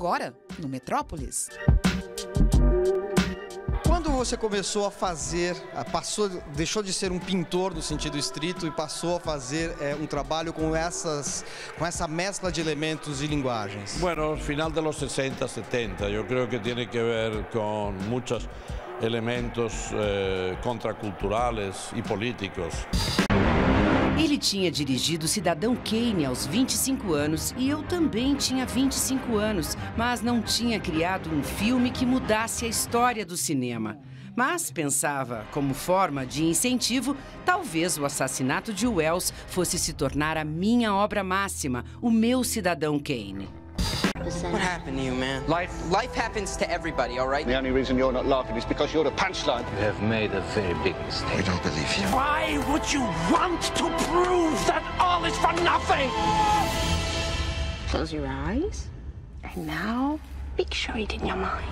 agora, no Metrópolis. Quando você começou a fazer, deixou de ser um pintor no sentido estrito e passou a fazer um trabalho com essa mescla de elementos e linguagens? Bueno, final de los 60, 70, yo creo que tiene que ver con muchos elementos contraculturales y políticos. Ele tinha dirigido Cidadão Kane aos 25 anos e eu também tinha 25 anos, mas não tinha criado um filme que mudasse a história do cinema. Mas pensava, como forma de incentivo, talvez o assassinato de Wells fosse se tornar a minha obra máxima, o meu Cidadão Kane. What happened to you, man? Life happens to everybody, all right? The only reason you're not laughing is because you're the punchline. You have made a very big mistake. We don't believe you. Why would you want to prove that all is for nothing? Close your eyes, and now picture it in your mind.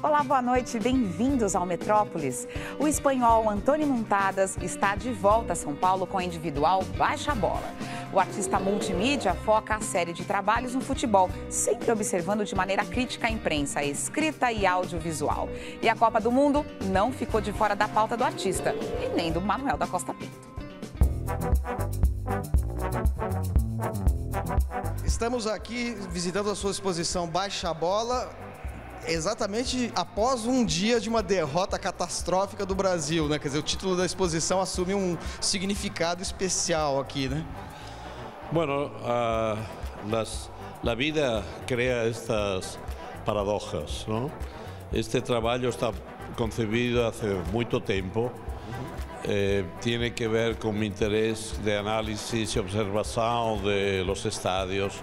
Olá, boa noite, bem-vindos ao Metrópolis. O espanhol Antoni Muntadas está de volta a São Paulo com a individual Baixa a Bola. O artista multimídia foca a série de trabalhos no futebol, sempre observando de maneira crítica a imprensa, escrita e audiovisual. E a Copa do Mundo não ficou de fora da pauta do artista, e nem do Manuel da Costa Pinto. Estamos aqui visitando a sua exposição Baixa a Bola, exatamente após um dia de uma derrota catastrófica do Brasil, né? Quer dizer, o título da exposição assume um significado especial aqui, né? Bueno, la vida crea estas paradojas, ¿no? Este trabajo está concebido hace mucho tiempo. Tiene que ver con mi interés de análisis y observación de los estadios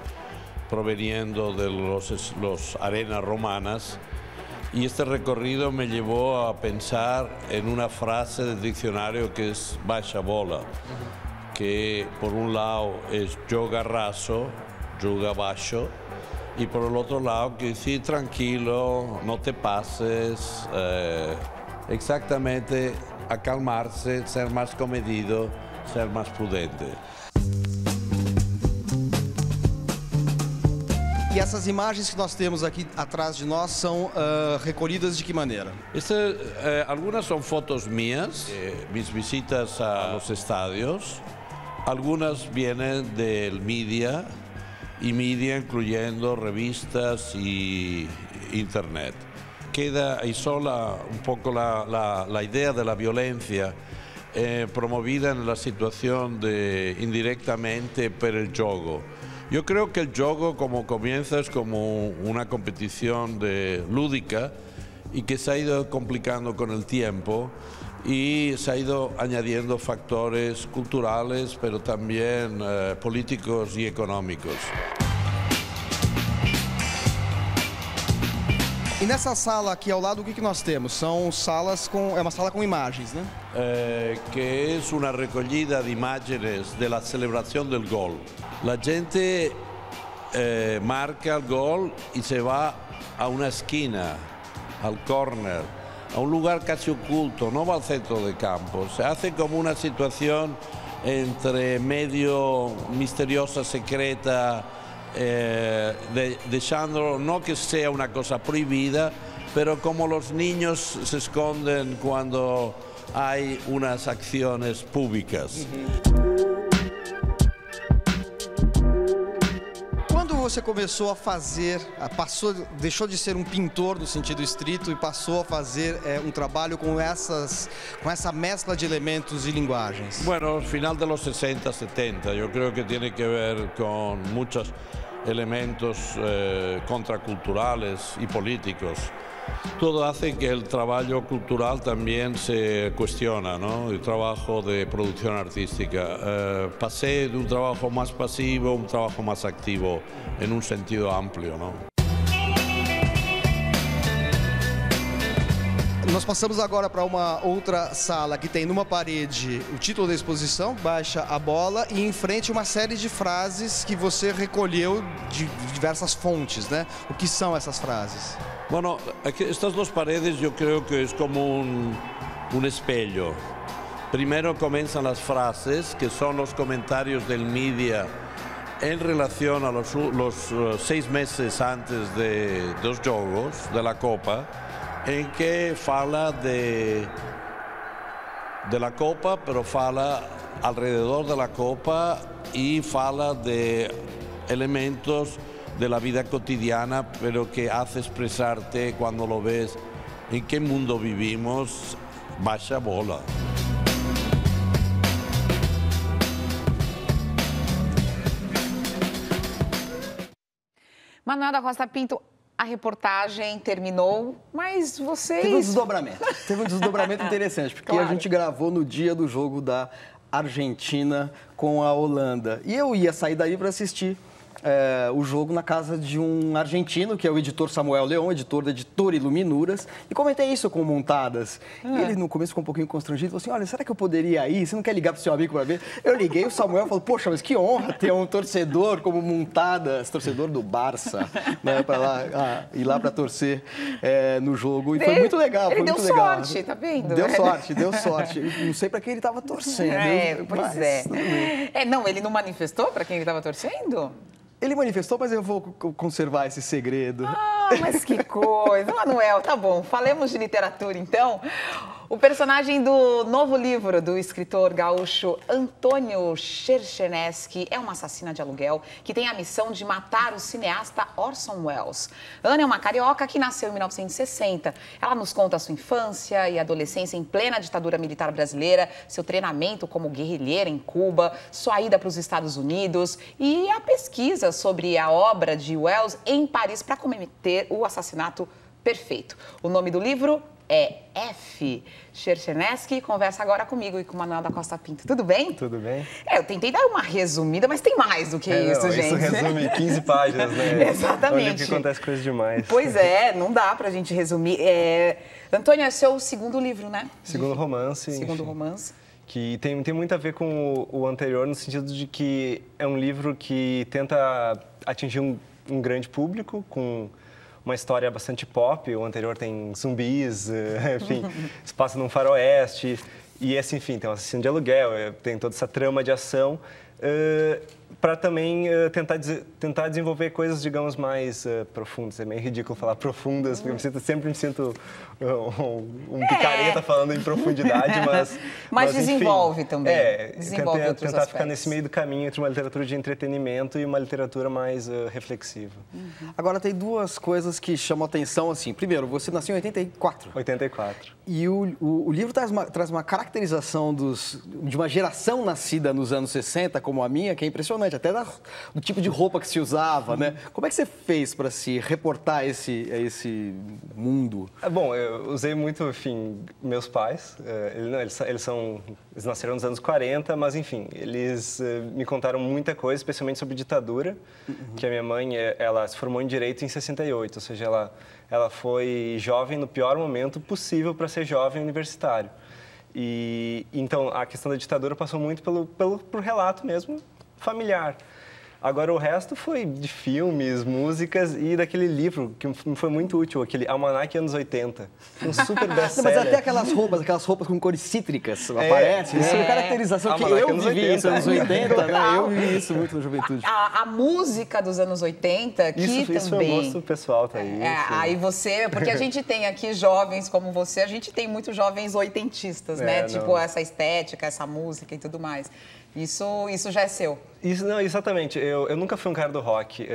proveniendo de los arenas romanas, y este recorrido me llevó a pensar en una frase del diccionario que es baixa bola, que por un lado es yoga raso, yoga baixo, y por el otro lado que decir tranquilo, no te pases, exactamente acalmarse, ser más comedido, ser más prudente. E essas imagens que nós temos aqui atrás de nós são recolhidas de que maneira? Algunas son fotos mías, mis visitas a los estadios. Algunas vienen del media, y media incluyendo revistas y internet. Queda ahí sola un poco la idea de la violencia promovida en la situación de indirectamente per el gioco. Yo creo que el juego como comienza es como una competición lúdica y que se ha ido complicando con el tiempo y se ha ido añadiendo factores culturales, pero también políticos y económicos. E nessa sala aqui ao lado, o que nós temos? São salas é uma sala com imagens, né? Que es una recogida de imágenes de la celebración del gol. La gente marca el gol y se va a una esquina, al córner, a un lugar casi oculto, no va al centro de campo. Se hace como una situación entre medio misteriosa, secreta, dejándolo, no que sea una cosa prohibida, pero como los niños se esconden cuando hay unas acciones públicas. Quando você começou a fazer, deixou de ser um pintor no sentido estrito e passou a fazer um trabalho com essa mescla de elementos e linguagens? Bueno, final de los 60, 70, yo creo que tiene que ver con muchos elementos contraculturales y políticos. Todo hace que el trabajo cultural también se cuestiona, ¿no? El trabajo de producción artística. Pasé de un trabajo más pasivo a un trabajo más activo en un sentido amplio, ¿no? Nós passamos agora para uma outra sala que tem numa parede o título da exposição, Baixa a Bola, e em frente uma série de frases que você recolheu de diversas fontes, né? O que são essas frases? Bueno, estas dos paredes yo creo que es como un espejo. Primero comienzan las frases, que son los comentarios del media en relación a los 6 meses antes de los Juegos, de la Copa, en que fala de la Copa, pero fala alrededor de la Copa y fala de elementos de la vida cotidiana, pero que hace expresarte cuando lo ves en qué mundo vivimos. Baixa a bola. Manuel da Costa Pinto, a reportagem terminou, mas vocês... Teve um desdobramento interessante, porque a gente gravou no dia do jogo da Argentina com a Holanda. E eu ia sair daí para assistir o jogo na casa de um argentino, que é o editor Samuel Leon, editor da editora Iluminuras, e comentei isso com Montadas. E ele, no começo, ficou um pouquinho constrangido, falou assim, olha, será que eu poderia ir? Você não quer ligar para o seu amigo para ver? Eu liguei, o Samuel falou, poxa, mas que honra ter um torcedor como Montadas, torcedor do Barça, né, para ir lá para torcer no jogo. E foi muito legal, foi muito legal. Ele deu sorte, tá vendo? Deu sorte. Eu não sei para quem ele estava torcendo. Não, ele não manifestou para quem ele estava torcendo? Ele manifestou, mas eu vou conservar esse segredo. Ah, mas que coisa. Manuel, tá bom. Falemos de literatura, então. O personagem do novo livro do escritor gaúcho Antônio Cherchenesky é uma assassina de aluguel que tem a missão de matar o cineasta Orson Welles. Ana é uma carioca que nasceu em 1960. Ela nos conta a sua infância e adolescência em plena ditadura militar brasileira, seu treinamento como guerrilheira em Cuba, sua ida para os Estados Unidos e a pesquisa sobre a obra de Welles em Paris para cometer o assassinato perfeito. O nome do livro é F. Cherchenesky conversa agora comigo e com o Manuel da Costa Pinto. Tudo bem? Tudo bem. Eu tentei dar uma resumida, mas tem mais do que isso, gente. Isso resume 15 páginas, né? Exatamente. Onde que acontece coisa demais. Pois não dá pra gente resumir. Antônio, é seu segundo livro, né? Segundo romance. Segundo romance. Que tem muito a ver com o anterior, no sentido de que é um livro que tenta atingir um grande público, com uma história bastante pop. O anterior tem zumbis, enfim, se passa num faroeste. E esse, enfim, tem um assassino de aluguel, tem toda essa trama de ação, para também tentar desenvolver coisas, digamos, mais profundas. É meio ridículo falar profundas, porque eu sempre me sinto um picareta falando em profundidade, mas desenvolve enfim, também. Desenvolve outros tentar ficar nesse meio do caminho entre uma literatura de entretenimento e uma literatura mais reflexiva. Agora, tem duas coisas que chamam a atenção, assim. Primeiro, você nasceu em 84. 84. E o livro traz uma caracterização de uma geração nascida nos anos 60, como a minha, que é impressionante, até do tipo de roupa que se usava, né? Como é que você fez para se reportar a esse mundo? Bom, eu usei muito, enfim, meus pais. Eles nasceram nos anos 40, mas, enfim, eles me contaram muita coisa, especialmente sobre ditadura, que a minha mãe, ela se formou em Direito em 68, ou seja, ela foi jovem no pior momento possível para ser jovem universitário. E então a questão da ditadura passou muito pelo relato mesmo familiar. Agora, o resto foi de filmes, músicas e daquele livro que me foi muito útil, aquele Almanac Anos 80. Um super best-seller. Mas até aquelas roupas com cores cítricas aparecem. Isso é uma caracterização que eu vivi nos anos 80, né? Eu vivi isso muito na juventude. A música dos anos 80, que isso também... Isso é o gosto pessoal, tá aí. Aí você... Porque a gente tem aqui jovens como você, a gente tem muitos jovens oitentistas, né? Tipo, essa estética, essa música e tudo mais. Isso já é seu. Não, exatamente. Eu nunca fui um cara do rock.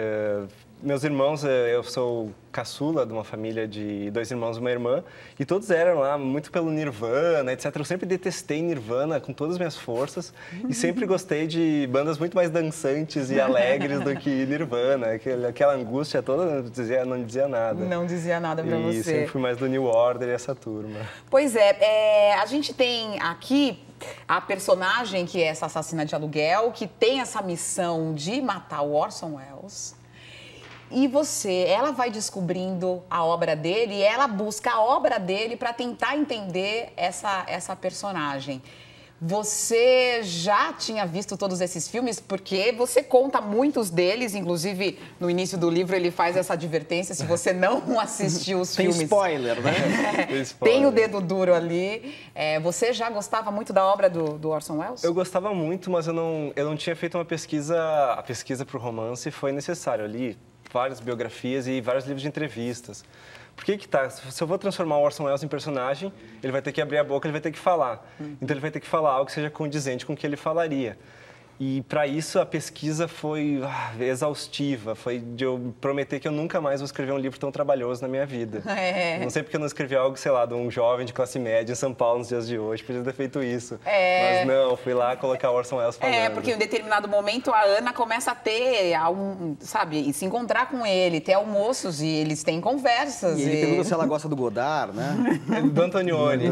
Meus irmãos, eu sou caçula de uma família de 2 irmãos e uma irmã, e todos eram lá muito pelo Nirvana, etc. Eu sempre detestei Nirvana com todas as minhas forças e sempre gostei de bandas muito mais dançantes e alegres do que Nirvana. Aquela angústia toda não dizia nada. Não dizia nada pra você. E sempre fui mais do New Order e essa turma. Pois é, a gente tem aqui a personagem que é essa assassina de aluguel, que tem essa missão de matar o Orson Welles. E ela vai descobrindo a obra dele e ela busca a obra dele para tentar entender essa personagem. Você já tinha visto todos esses filmes? Porque você conta muitos deles, inclusive no início do livro ele faz essa advertência, se você não assistiu os filmes... Tem spoiler, né? Tem o dedo duro ali. Você já gostava muito da obra do Orson Welles? Eu gostava muito, mas eu não tinha feito uma pesquisa. A pesquisa para o romance foi necessária. Eu li várias biografias e vários livros de entrevistas. Por que tá? Se eu vou transformar o Orson Welles em personagem, ele vai ter que abrir a boca, ele vai ter que falar. Então ele vai ter que falar algo que seja condizente com o que ele falaria. E para isso a pesquisa foi exaustiva, foi de eu prometer que eu nunca mais vou escrever um livro tão trabalhoso na minha vida. Não sei porque eu não escrevi algo, sei lá, de um jovem de classe média em São Paulo nos dias de hoje, podia ter feito isso. Mas não, fui lá colocar o Orson Welles falando. Porque em determinado momento a Ana começa a ter, sabe, se encontrar com ele, ter almoços e eles têm conversas. E ele pergunta se ela gosta do Godard, né? Do Antonioni.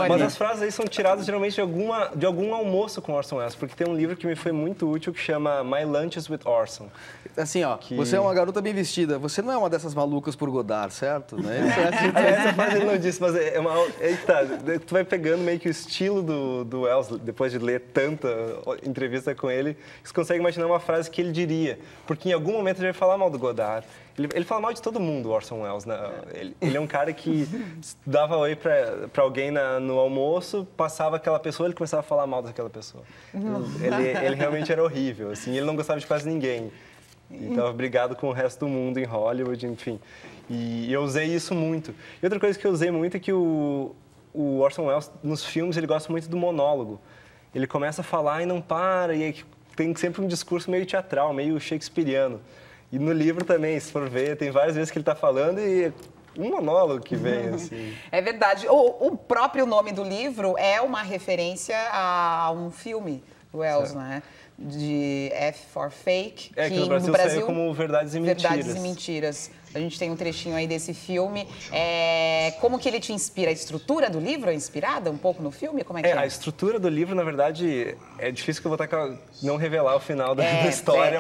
Mas as frases aí são tiradas geralmente de algum almoço com o Orson Welles, porque tem um livro que me foi muito útil que chama My Lunches with Orson. Assim, você é uma garota bem vestida, você não é uma dessas malucas por Godard, certo? Né? Essa frase ele não disse, mas tu vai pegando meio que o estilo do Welles, depois de ler tanta entrevista com ele, você consegue imaginar uma frase que ele diria, porque em algum momento ele vai falar mal do Godard. Ele fala mal de todo mundo, o Orson Welles. Né? Ele é um cara que dava oi para alguém no almoço, passava aquela pessoa, ele começava a falar mal daquela pessoa. Ele realmente era horrível, assim, ele não gostava de quase ninguém. E estava brigado com o resto do mundo em Hollywood, enfim. E eu usei isso muito. E outra coisa que eu usei muito é que o Orson Welles, nos filmes, ele gosta muito do monólogo. Ele começa a falar e não para, e tem sempre um discurso meio teatral, meio shakespeariano. E no livro também, se for ver, tem várias vezes que ele está falando e um monólogo que vem, assim. É verdade. O próprio nome do livro é uma referência a um filme do Welles, né? De F for Fake, que no Brasil saiu como Verdades e Mentiras. Verdades e Mentiras. A gente tem um trechinho aí desse filme. Como que ele te inspira? A estrutura do livro é inspirada um pouco no filme? Como é que é? A estrutura do livro, na verdade, é difícil que eu vou não revelar o final da história,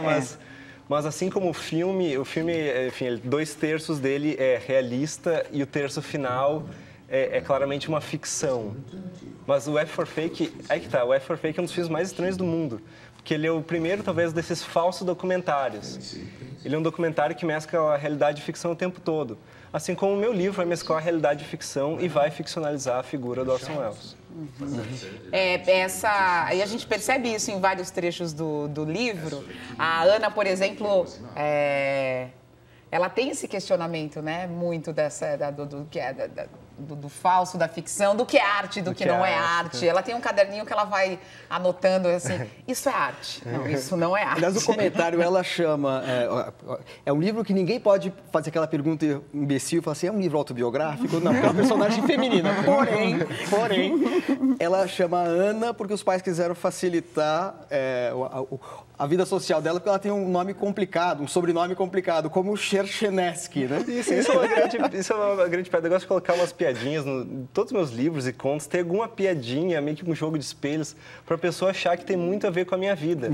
mas assim como o filme, enfim, 2/3 dele é realista e o terço final é claramente uma ficção. Mas o F for Fake, aí que tá, o F for Fake é um dos filmes mais estranhos do mundo, porque ele é o primeiro, talvez, desses falsos documentários. Ele é um documentário que mescla a realidade e ficção o tempo todo. Assim como o meu livro vai mesclar a realidade e ficção e vai ficcionalizar a figura do Orson Welles. E a gente percebe isso em vários trechos do livro. A Ana, por exemplo, ela tem esse questionamento, né? Muito do falso, da ficção, do que é arte, do que não é arte. Ela tem um caderninho que ela vai anotando assim, isso é arte. Não, isso não é arte. Aliás, no comentário ela chama... É um livro que ninguém pode fazer aquela pergunta imbecil e falar assim, é um livro autobiográfico? Não, porque é uma personagem feminina. Porém, ela chama Ana porque os pais quiseram facilitar a vida social dela, porque ela tem um nome complicado, um sobrenome complicado, como Cherchenesky, né? Isso é uma grande piada. Eu gosto de colocar umas piadinhas em todos os meus livros e contos, tem alguma piadinha, meio que um jogo de espelhos, para a pessoa achar que tem muito a ver com a minha vida.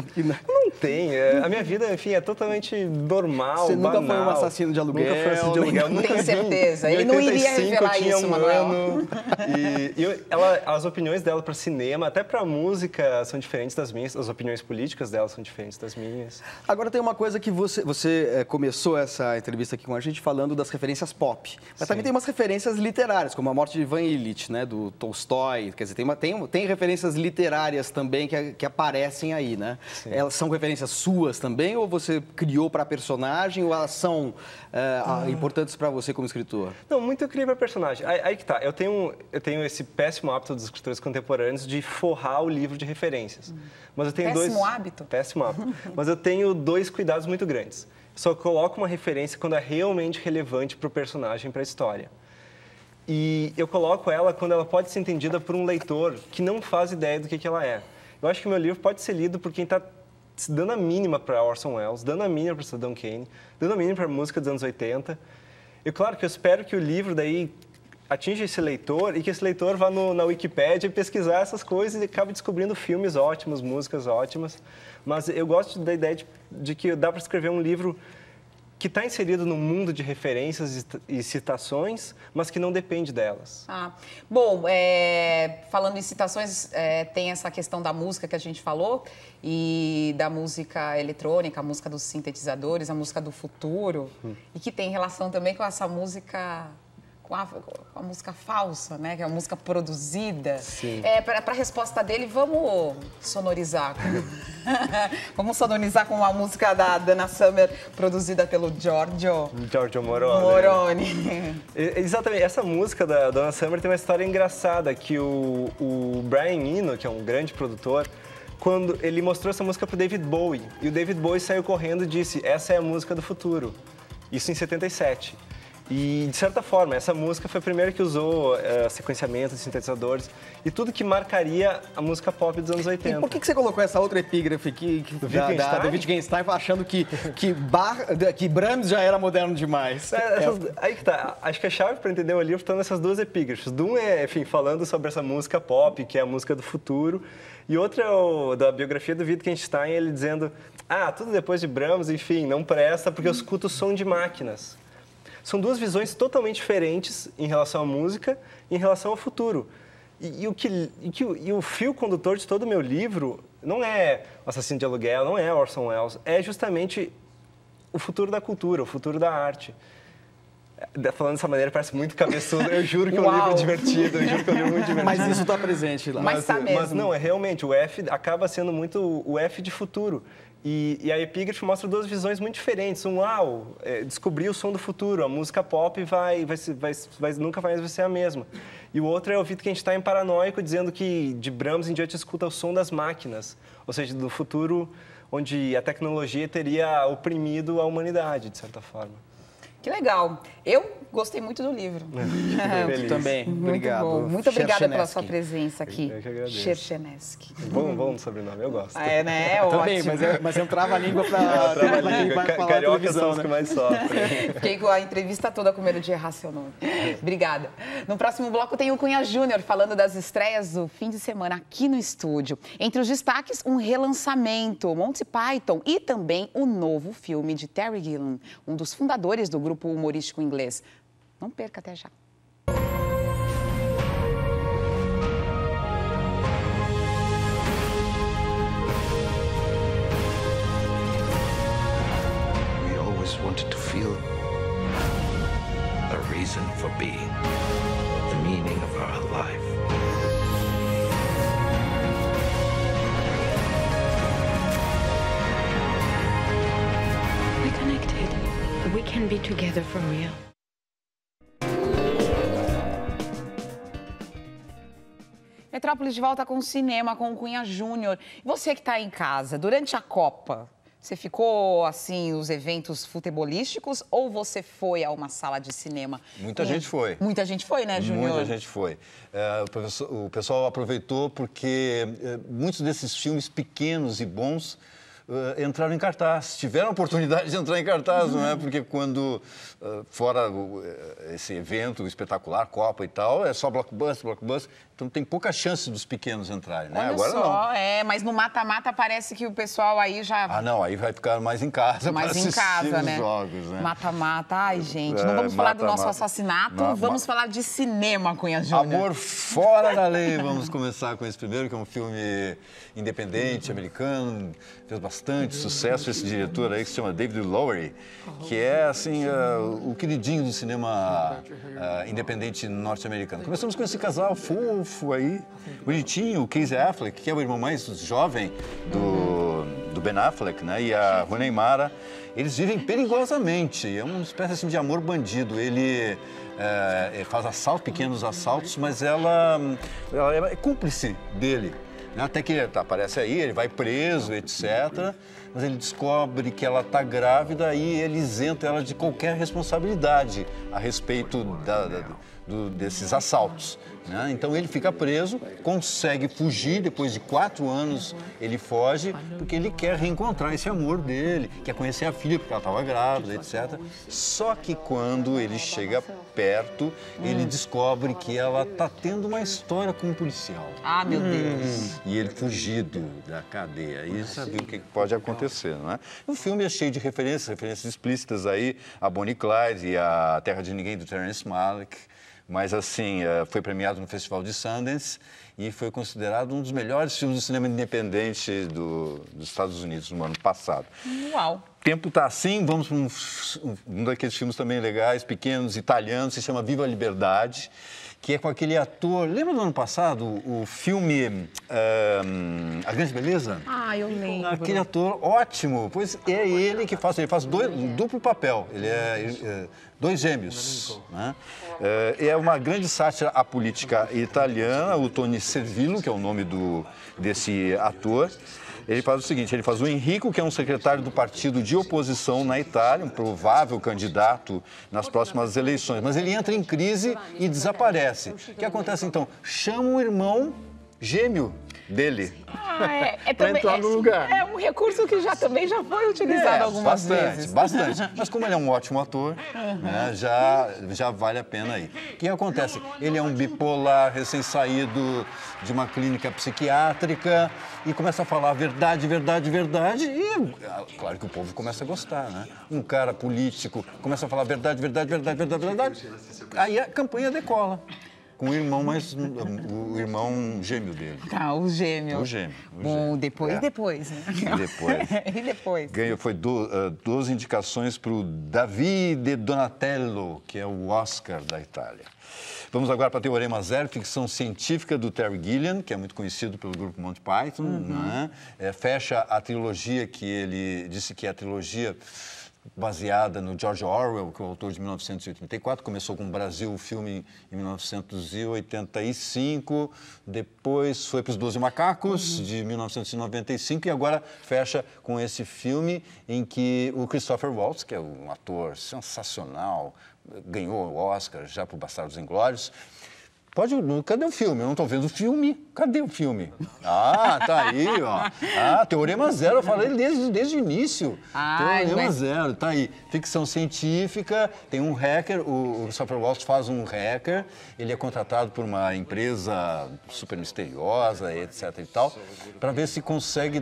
Não tem. A minha vida, enfim, é totalmente normal, Você nunca banal. foi um assassino de aluguel? Nunca foi assassino de aluguel. Não tenho certeza. Ele não iria revelar isso, Manuel. As opiniões dela para cinema, até para música, são diferentes das minhas. As opiniões políticas dela são diferentes das minhas. Agora tem uma coisa que você começou essa entrevista aqui com a gente falando das referências pop. Mas também tem umas referências literárias, como A Morte de Ivan Ilitch, né, do Tolstói. Quer dizer, tem referências literárias também que aparecem aí, né? Sim. Elas são referências suas também ou você criou para a personagem ou elas são importantes para você como escritor? Não, muito eu criei para personagem. Aí que tá. Eu tenho esse péssimo hábito dos escritores contemporâneos de forrar o livro de referências. Mas eu tenho péssimo hábito? Péssimo hábito. Mas eu tenho 2 cuidados muito grandes. Só coloco uma referência quando é realmente relevante para o personagem, para a história. E eu coloco ela quando ela pode ser entendida por um leitor que não faz ideia do que ela é. Eu acho que o meu livro pode ser lido por quem está dando a mínima para Orson Welles, dando a mínima para Cidadão Kane, dando a mínima para a música dos anos 80. E claro que eu espero que o livro daí atinja esse leitor e que esse leitor vá na Wikipédia pesquisar essas coisas e acabe descobrindo filmes ótimos, músicas ótimas. Mas eu gosto da ideia de que dá para escrever um livro que está inserido no mundo de referências e citações, mas que não depende delas. Bom, falando em citações, tem essa questão da música que a gente falou e da música eletrônica, a música dos sintetizadores, a música do futuro, e que tem relação também com essa música... Com a música falsa, né? Que é a música produzida. Sim. Para a resposta dele, vamos sonorizar. Vamos sonorizar com uma música da Donna Summer, produzida pelo Giorgio Moroni. Exatamente. Essa música da Donna Summer tem uma história engraçada, que o Brian Eno, que é um grande produtor, quando ele mostrou essa música para o David Bowie, e o David Bowie saiu correndo e disse, essa é a música do futuro. Isso em 77. E, de certa forma, essa música foi a primeira que usou sequenciamento de sintetizadores e tudo que marcaria a música pop dos anos 80. E por que você colocou essa outra epígrafe do Wittgenstein achando que Brahms já era moderno demais? Aí que tá. Acho que a chave para entender o livro está nessas duas epígrafes. Um é, enfim, falando sobre essa música pop, que é a música do futuro, e outra é da biografia do Wittgenstein, ele dizendo, tudo depois de Brahms, enfim, não presta porque eu escuto o som de máquinas. São duas visões totalmente diferentes em relação à música e em relação ao futuro. E o fio condutor de todo o meu livro não é o Assassino de Aluguel, não é Orson Welles, é justamente o futuro da cultura, o futuro da arte. Falando dessa maneira parece muito cabeçudo, eu juro que é um livro divertido, eu juro que é um livro muito divertido. Mas isso está presente lá. Mas não, realmente, o F acaba sendo muito o F de futuro. E a epígrafe mostra duas visões muito diferentes. Descobrir o som do futuro, a música pop nunca vai ser a mesma. E o outro é o Wittgenstein paranoico, dizendo que de Brahms em diante escuta o som das máquinas, ou seja, do futuro onde a tecnologia teria oprimido a humanidade, de certa forma. Que legal. Eu gostei muito do livro. Também. Obrigado. Bom. Muito obrigada pela sua presença aqui. Eu que agradeço. Cherchenesky. Bom sobrenome, eu gosto. Né? Também, mas eu trava a língua para quem vai falar Carioca são os né? que mais sofrem. Fiquei com a entrevista toda com medo de errar seu nome. Obrigada. No próximo bloco tem o Cunha Júnior falando das estreias do fim de semana aqui no estúdio. Entre os destaques, um relançamento, Monty Python e também o novo filme de Terry Gilliam, um dos fundadores do grupo humorístico inglês. Não perca, até já. We always wanted to feel a reason for being, the meaning of our life. We're connected. We can be together for real. Metrópolis de volta com o cinema, com o Cunha Júnior. Você que está em casa, durante a Copa, você ficou, assim, nos eventos futebolísticos ou você foi a uma sala de cinema? Muita gente foi. Muita gente foi, né, Júnior? Muita gente foi. O pessoal aproveitou porque muitos desses filmes pequenos e bons entraram em cartaz, tiveram a oportunidade de entrar em cartaz, não é? Porque quando, fora esse evento espetacular, Copa e tal, é só blockbuster, então tem pouca chance dos pequenos entrarem, né? Olha agora só, não. Mas no mata-mata parece que o pessoal aí já... não, aí vai ficar mais em casa para assistir os jogos, né? Mata-mata, ai gente, não vamos falar do nosso assassinato, vamos falar de cinema, Cunha Júnior. Amor fora da lei, vamos começar com esse primeiro, que é um filme independente, americano, fez bastante sucesso esse diretor aí que se chama David Lowery, que é assim o queridinho do cinema independente norte-americano. Começamos com esse casal fofo aí, bonitinho, o Casey Affleck, que é o irmão mais jovem do Ben Affleck, né? E a Rooney Mara. Eles vivem perigosamente, é uma espécie assim, de amor bandido. Ele faz pequenos assaltos, mas ela é cúmplice dele. Até que aparece aí, ele vai preso, etc. Mas ele descobre que ela está grávida e ele isenta ela de qualquer responsabilidade a respeito desses assaltos. Né? Então ele fica preso, consegue fugir, depois de 4 anos ele foge, porque ele quer reencontrar esse amor dele, quer conhecer a filha porque ela estava grávida, etc. Só que quando ele chega perto, ele descobre que ela está tendo uma história com um policial. Ah, meu Deus! E ele fugido da cadeia. E sabe o que pode acontecer. acontecer, não é? O filme é cheio de referências explícitas aí, a Bonnie e Clyde e a Terra de Ninguém, do Terrence Malick, mas assim, foi premiado no Festival de Sundance e foi considerado um dos melhores filmes do cinema independente dos Estados Unidos no ano passado. Uau! O tempo está assim, vamos para um daqueles filmes também legais, pequenos, italianos, se chama Viva a Liberdade, que é com aquele ator... Lembra do ano passado o filme A Grande Beleza? Ah, eu lembro. Aquele ator ótimo, pois é ele que faz, um duplo papel, ele é dois gêmeos, né? É uma grande sátira à política italiana, o Tony Servillo, que é o nome desse ator. Ele faz o seguinte, ele faz o Enrico, que é um secretário do partido de oposição na Itália, um provável candidato nas próximas eleições, mas ele entra em crise e desaparece. O que acontece então? Chama o irmão gêmeo dele para entrar no lugar. É um recurso que também já foi utilizado algumas vezes. Bastante. Mas como ele é um ótimo ator, né, já vale a pena aí. O que acontece? Ele é um bipolar, recém-saído de uma clínica psiquiátrica e começa a falar verdade, verdade, verdade e claro que o povo começa a gostar, né? Um cara político começa a falar verdade, verdade, verdade, verdade, verdade. Aí a campanha decola. Com o irmão o irmão gêmeo dele. Tá, o gêmeo. O gêmeo. Bom, depois, né? E depois. Ganhou, foi 12 indicações para o Davide Donatello, que é o Oscar da Itália. Vamos agora para Teorema Zero, ficção científica do Terry Gilliam, que é muito conhecido pelo grupo Monty Python. Né? Fecha a trilogia que ele disse que é a trilogia baseada no George Orwell, que é o autor de 1984, começou com o Brasil, o filme em 1985, depois foi para os 12 Macacos, de 1995, e agora fecha com esse filme em que o Christopher Waltz, que é um ator sensacional, ganhou o Oscar já por Bastardos Inglórios. Cadê o filme? Eu não estou vendo o filme. Cadê o filme? Ah, tá aí, ó. Teorema Zero, eu falei desde o início. Teorema Zero, tá aí. Ficção científica, tem um hacker, o Christopher Waltz faz um hacker, ele é contratado por uma empresa super misteriosa, etc e tal, para ver se consegue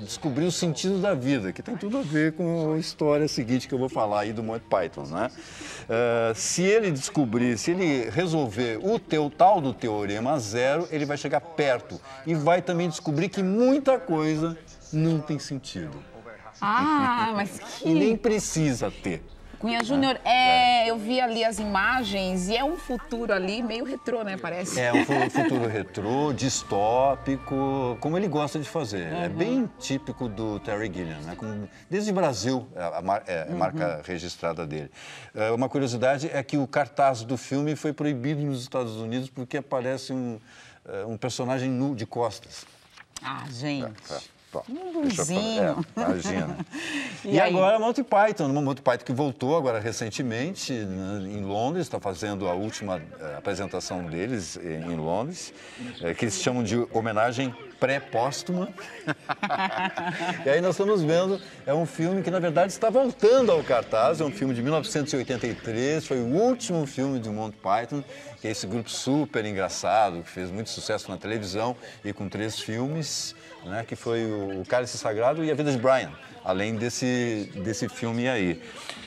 descobrir o sentido da vida, que tem tudo a ver com a história seguinte que eu vou falar aí do Monty Python, né? Se ele descobrir, se ele resolver o tal do Teorema Zero, ele vai chegar perto e vai também descobrir que muita coisa não tem sentido. Mas e nem precisa ter. Cunha Júnior, eu vi ali as imagens e é um futuro ali meio retrô, né, parece? É um futuro retrô, distópico, como ele gosta de fazer. É bem típico do Terry Gilliam, né? Desde o Brasil, a marca registrada dele. Uma curiosidade é que o cartaz do filme foi proibido nos Estados Unidos porque aparece um personagem nu de costas. Gente... Imagina. E agora Monty Python, Monty Python que voltou agora recentemente em Londres, está fazendo a última apresentação deles em Londres, que eles chamam de homenagem pré-póstuma. E aí nós estamos vendo, é um filme que na verdade está voltando ao cartaz, é um filme de 1983, foi o último filme de Monty Python, que é esse grupo super engraçado, que fez muito sucesso na televisão e com 3 filmes, né, que foi o Cálice Sagrado e A Vida de Brian, além desse filme aí.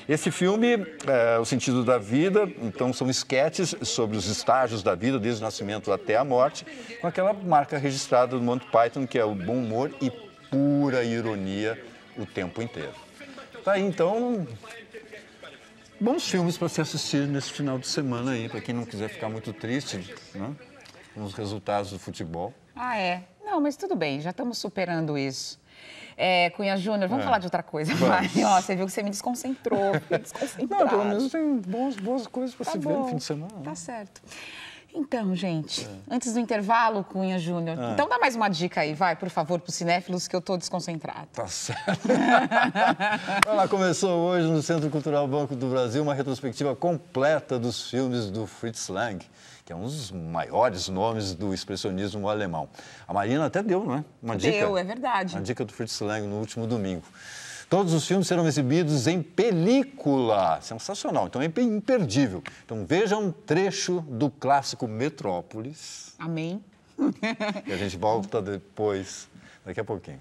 Esse filme, O Sentido da Vida, então são esquetes sobre os estágios da vida, desde o nascimento até a morte, com aquela marca registrada do Monty Python, que é o bom humor e pura ironia o tempo inteiro. Tá aí, então, bons filmes para se assistir nesse final de semana aí, para quem não quiser ficar muito triste, né, com os resultados do futebol. Não, mas tudo bem, já estamos superando isso. Cunha Júnior, vamos falar de outra coisa. Você viu que você me desconcentrou, fiquei desconcentrada. Não, pelo menos tem boas coisas para se ver no fim de semana. Tá certo. Então, gente, antes do intervalo, Cunha Júnior, então dá mais uma dica aí, vai, por favor, para os cinéfilos, que eu estou desconcentrada. Tá certo. Olha lá, começou hoje no Centro Cultural Banco do Brasil uma retrospectiva completa dos filmes do Fritz Lang, que é um dos maiores nomes do expressionismo alemão. A Marina até deu, não é? Uma dica. Deu, é verdade. Uma dica do Fritz Lang no último domingo. Todos os filmes serão exibidos em película. Sensacional, então é imperdível. Então veja um trecho do clássico Metrópolis. Amém. E a gente volta depois, daqui a pouquinho.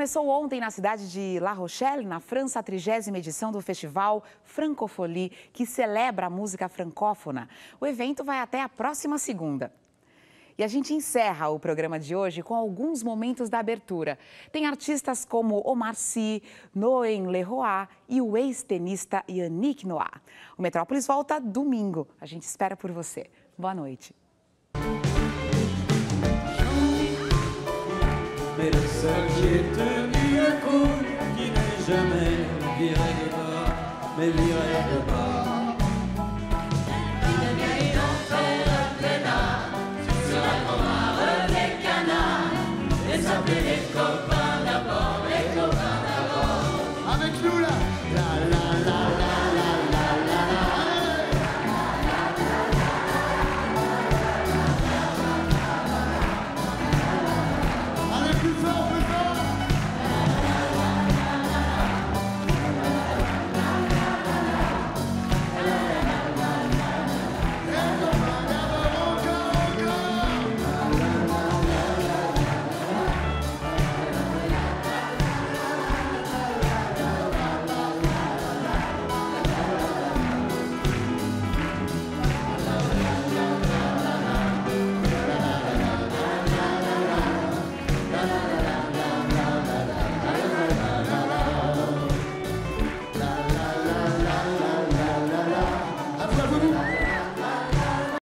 Começou ontem na cidade de La Rochelle, na França, a 30ª edição do festival Francophonie, que celebra a música francófona. O evento vai até a próxima segunda. E a gente encerra o programa de hoje com alguns momentos da abertura. Tem artistas como Omar Sy, Noé Leroy e o ex-tenista Yannick Noah. O Metrópolis volta domingo. A gente espera por você. Boa noite. Mais le seul qui est tenu à coup, qui n'est jamais viré de bas, mais viré de bas.